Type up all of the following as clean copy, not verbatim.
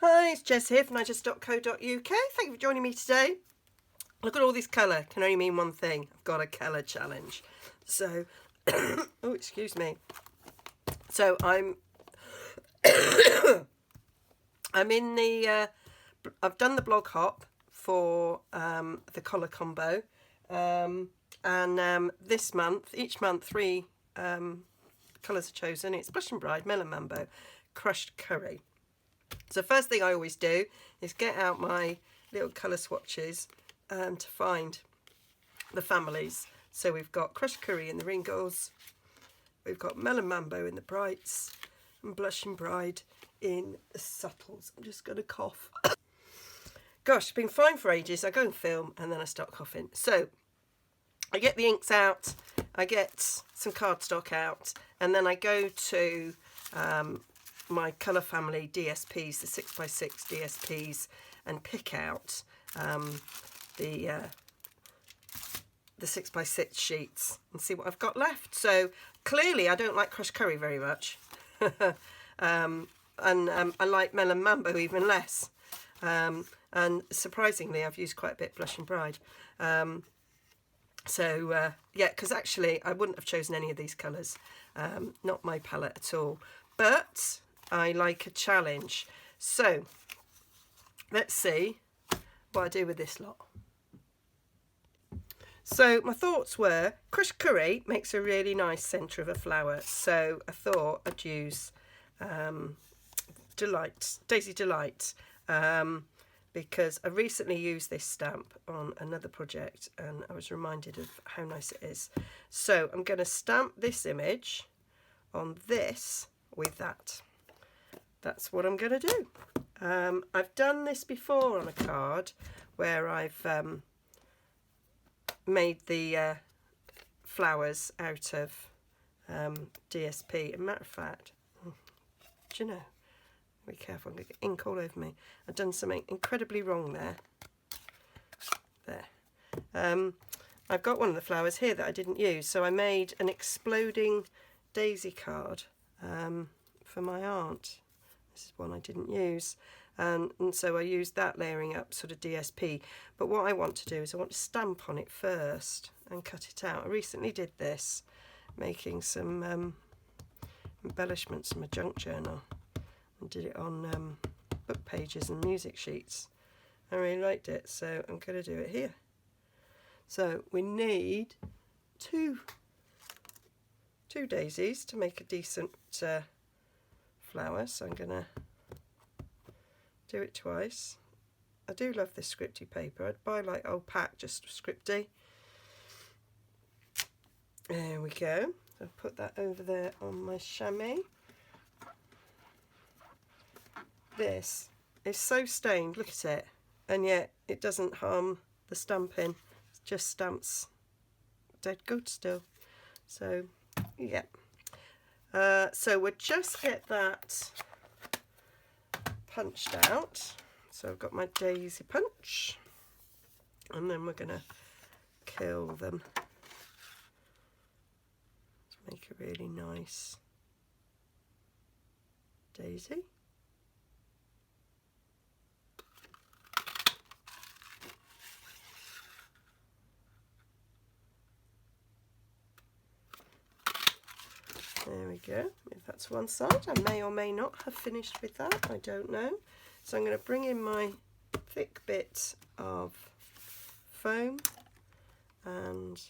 Hi, it's Jess here from Nigezza.co.uk. Thank you for joining me today. Look at all this colour. Can only mean one thing. I've got a colour challenge. So, oh, excuse me. So I'm in the. I've done the blog hop for the colour combo, and this month, each month, three colours are chosen. It's Blush and Bride, Melon Mambo, Crushed Curry. So first thing I always do is get out my little colour swatches to find the families. So we've got Crushed Curry in the Wrinkles, we've got Melon Mambo in the Brights, and Blush and Bride in the Subtles. I'm just going to cough. Gosh, it's been fine for ages. I go and film and then I start coughing. So I get the inks out, I get some cardstock out, and then I go to my colour family DSPs, the 6x6 DSPs, and pick out the 6x6 sheets and see what I've got left. So clearly I don't like Crushed Curry very much, and I like Melon Mambo even less, and surprisingly I've used quite a bit Blush and Bride. Yeah, because actually I wouldn't have chosen any of these colours, not my palette at all, but I like a challenge. So let's see what I do with this lot. So my thoughts were, Crushed Curry makes a really nice centre of a flower, so I thought I'd use Daisy Delight, because I recently used this stamp on another project and I was reminded of how nice it is. So I'm going to stamp this image on this with that. That's what I'm going to do. I've done this before on a card where I've made the flowers out of DSP. As a matter of fact, do you know, be careful, I'm going to get ink all over me. I've done something incredibly wrong there. I've got one of the flowers here that I didn't use, so I made an exploding daisy card for my aunt. This is one I didn't use, and so I used that layering up sort of DSP. But what I want to do is I want to stamp on it first and cut it out. I recently did this, making some embellishments in my junk journal, and did it on book pages and music sheets. I really liked it, so I'm going to do it here. So we need two daisies to make a decent flower, so I'm going to do it twice. I do love this scripty paper. I'd buy like old pack just scripty. There we go. I'll put that over there on my chamois. This is so stained, look at it, and yet it doesn't harm the stamping. It just stamps dead good still. So yeah, so we'll just get that punched out. So I've got my daisy punch, and then we're gonna kill them to make a really nice daisy. There we go. If that's one side, I may or may not have finished with that, I don't know. So I'm going to bring in my thick bit of foam and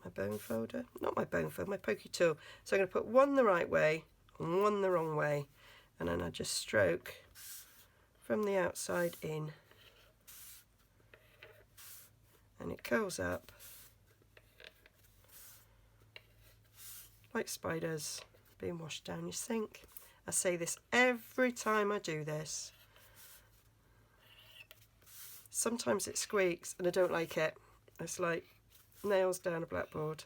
my bone folder, not my bone folder, my pokey tool. So I'm going to put one the right way and one the wrong way, and then I just stroke from the outside in, and it curls up like spiders being washed down your sink. I say this every time I do this. Sometimes it squeaks and I don't like it. It's like nails down a blackboard.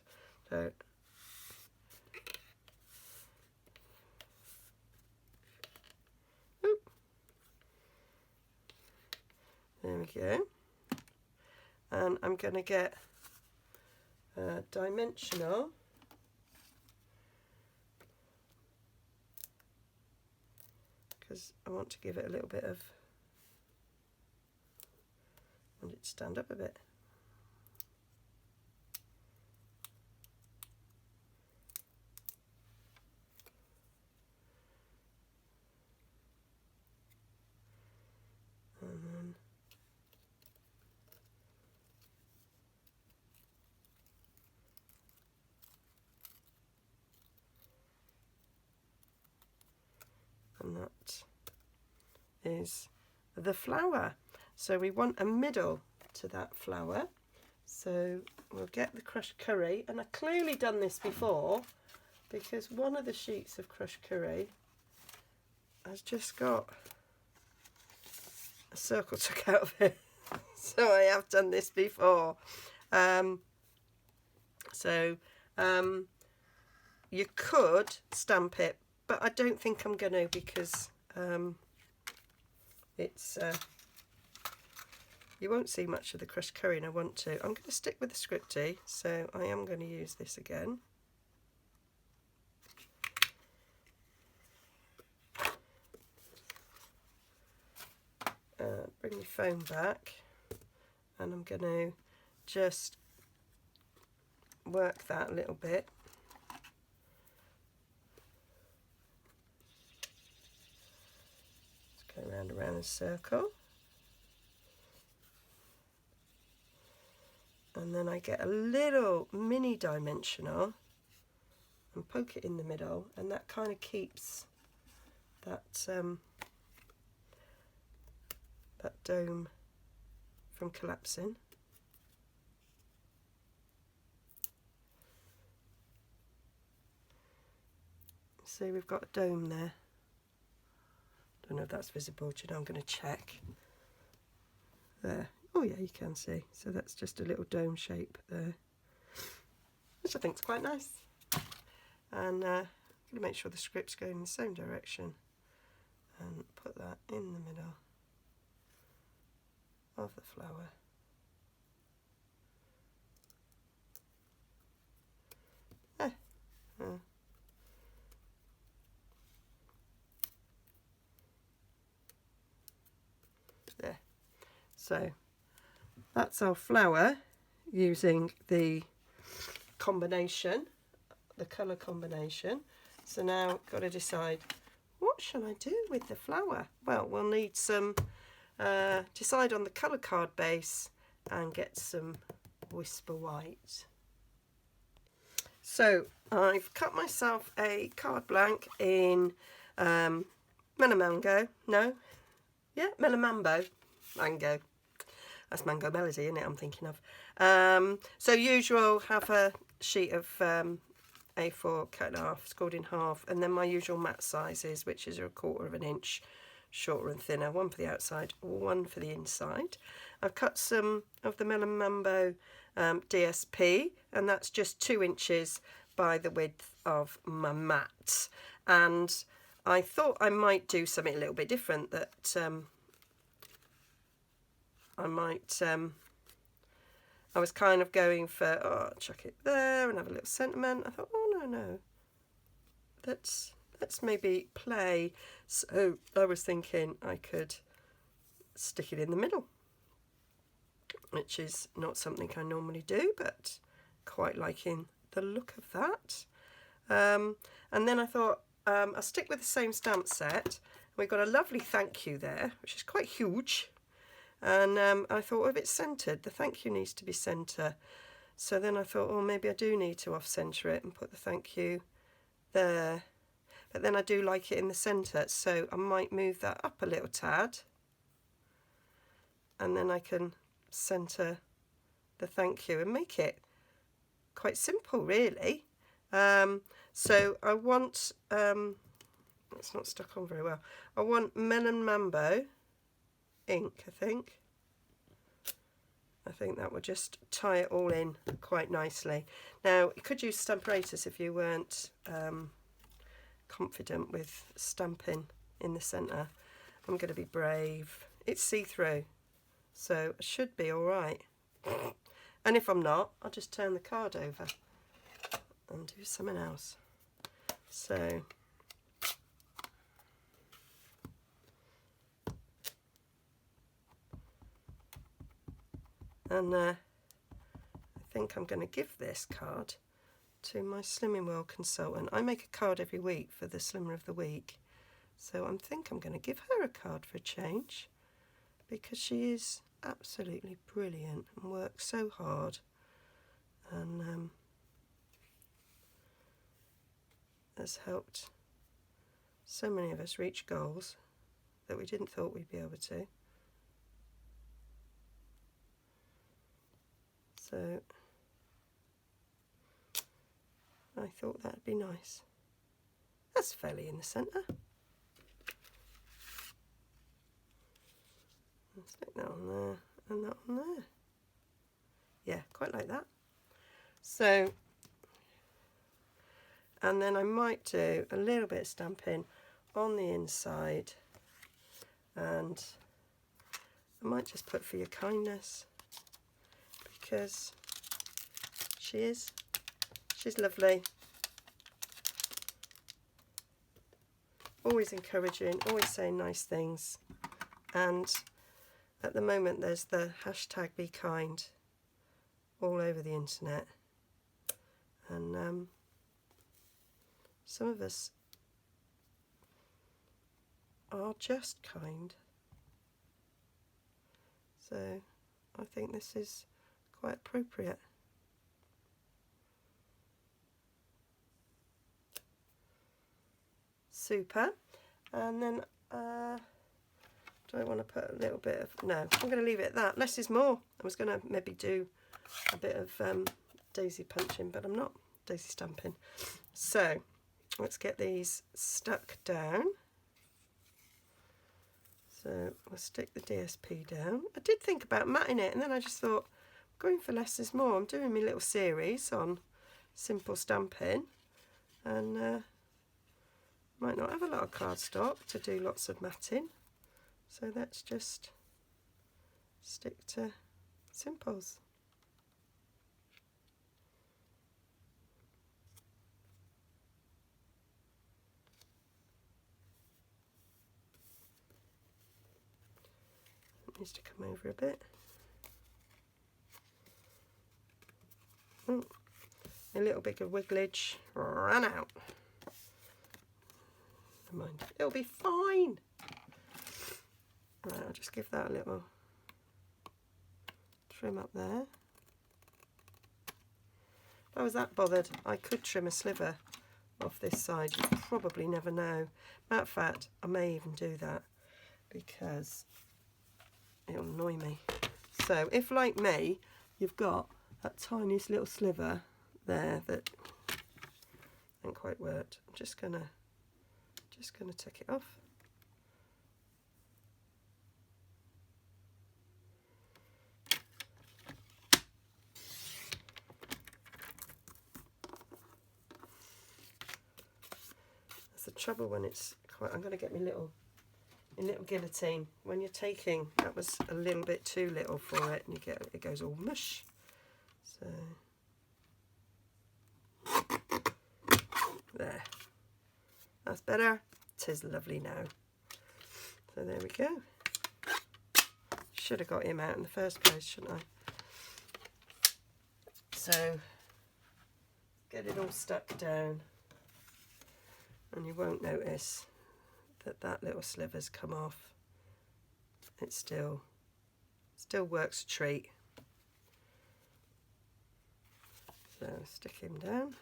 So there we go. And I'm going to get dimensional because I want to give it a little bit of, I want it to stand up a bit. And that is the flower. So we want a middle to that flower. So we'll get the crushed curry, and I've clearly done this before because one of the sheets of crushed curry has just got a circle took out of it. So I have done this before. You could stamp it, but I don't think I'm going to, because you won't see much of the crushed curry, and I want to. I'm going to stick with the scripty, so I am going to use this again. Bring the foam back, and I'm going to just work that a little bit. Just go round and round in a circle. And then I get a little mini dimensional and poke it in the middle, and that kind of keeps that that dome from collapsing. See, we've got a dome there. Don't know if that's visible. Do you know, I'm going to check. There. Oh yeah, you can see. So that's just a little dome shape there, which I think is quite nice. And I'm going to make sure the script's going in the same direction and put that in the middle of the flower. There. So that's our flower using the combination, the colour combination. So now got to decide, what shall I do with the flower? Well, we'll need some, decide on the colour card base and get some Whisper White. So I've cut myself a card blank in Melamambo. Mango. That's Mango Melody, isn't it? I'm thinking of. So usual, have a sheet of A4 cut in half, scored in half, and then my usual mat sizes, which is 1/4 inch shorter and thinner, one for the outside, one for the inside. I've cut some of the Melamambo DSP, and that's just 2 inches by the width of my mat. And I thought I might do something a little bit different, that I was kind of going for, chuck it there and have a little sentiment. I thought, oh no, let's maybe play. So I was thinking I could stick it in the middle, which is not something I normally do, but quite liking the look of that. And then I thought, I'll stick with the same stamp set. We've got a lovely thank you there, which is quite huge. And I thought, if it's centred, the thank you needs to be centre. So then I thought, oh, maybe I do need to off-centre it and put the thank you there. But then I do like it in the centre, so I might move that up a little tad. And then I can centre the thank you and make it quite simple, really. So I want, it's not stuck on very well. I want Melamambo ink, I think that would just tie it all in quite nicely. Now, you could use Stamparatus if you weren't confident with stamping in the centre. I'm going to be brave. It's see-through, so it should be all right. And if I'm not, I'll just turn the card over and do something else. So And I think I'm going to give this card to my Slimming World consultant. I make a card every week for the Slimmer of the Week, so I think I'm going to give her a card for a change, because she is absolutely brilliant and works so hard, and has helped so many of us reach goals that we didn't thought we'd be able to. So I thought that'd be nice. That's fairly in the centre. Stick that on there and that on there. Yeah, quite like that. So, and then I might do a little bit of stamping on the inside, and I might just put "for your kindness," because she's lovely, always encouraging, always saying nice things. And at the moment there's the hashtag "be kind" all over the internet, and some of us are just kind, so I think this is quite appropriate. Super. And then do I want to put a little bit of, no, I'm going to leave it at that. Less is more. I was going to maybe do a bit of daisy punching, but I'm not daisy stamping. So let's get these stuck down. So we'll stick the DSP down. I did think about matting it, and then I just thought, going for less is more. I'm doing my little series on simple stamping, and might not have a lot of cardstock to do lots of matting. So let's just stick to simples. It needs to come over a bit. Oh, a little bit of wigglage ran out. Never mind, it'll be fine. Right, I'll just give that a little trim up there. If I was that bothered, I could trim a sliver off this side. You probably never know. Matter of fact, I may even do that because it'll annoy me. So if, like me, you've got that tiniest little sliver there that hasn't quite worked, I'm just gonna take it off. That's the trouble when it's quite. I'm going to get my little guillotine. When you're taking, that was a little bit too little for it, and you get it goes all mush. So there, that's better. 'Tis lovely now. So there we go. Should have got him out in the first place, shouldn't I? So get it all stuck down, and you won't notice that little sliver's come off. It still works a treat. So stick him down.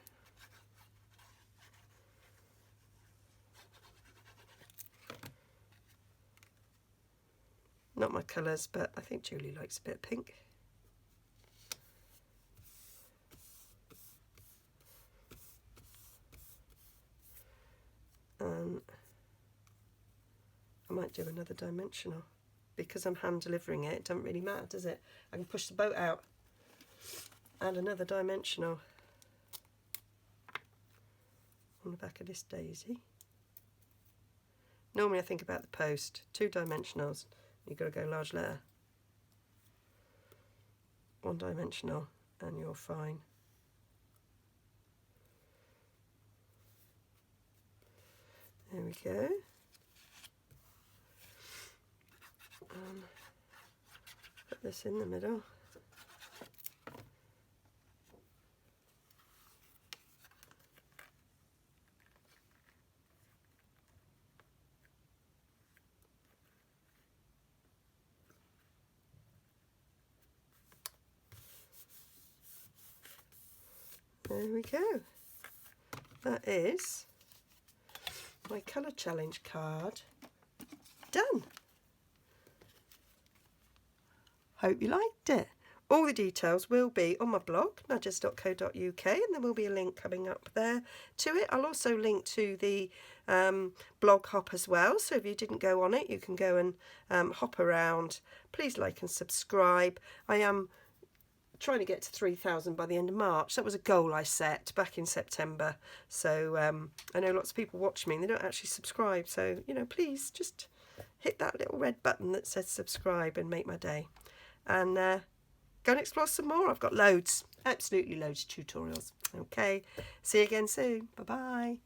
Not my colours, but I think Julie likes a bit of pink. I might do another dimensional. Because I'm hand delivering it, it doesn't really matter, does it? I can push the boat out. Add another dimensional on the back of this daisy. Normally I think about the post, 2 dimensionals, you've got to go large letter. 1 dimensional and you're fine. There we go. Put this in the middle. There we go. That is my colour challenge card done. Hope you liked it. All the details will be on my blog, nigezza.co.uk, and there will be a link coming up there to it. I'll also link to the blog hop as well, so if you didn't go on it, you can go and hop around. Please like and subscribe. I am trying to get to 3,000 by the end of March. That was a goal I set back in September. So I know lots of people watch me and they don't actually subscribe. So, you know, please just hit that little red button that says subscribe and make my day. And go and explore some more. I've got loads, absolutely loads of tutorials. Okay, see you again soon. Bye-bye.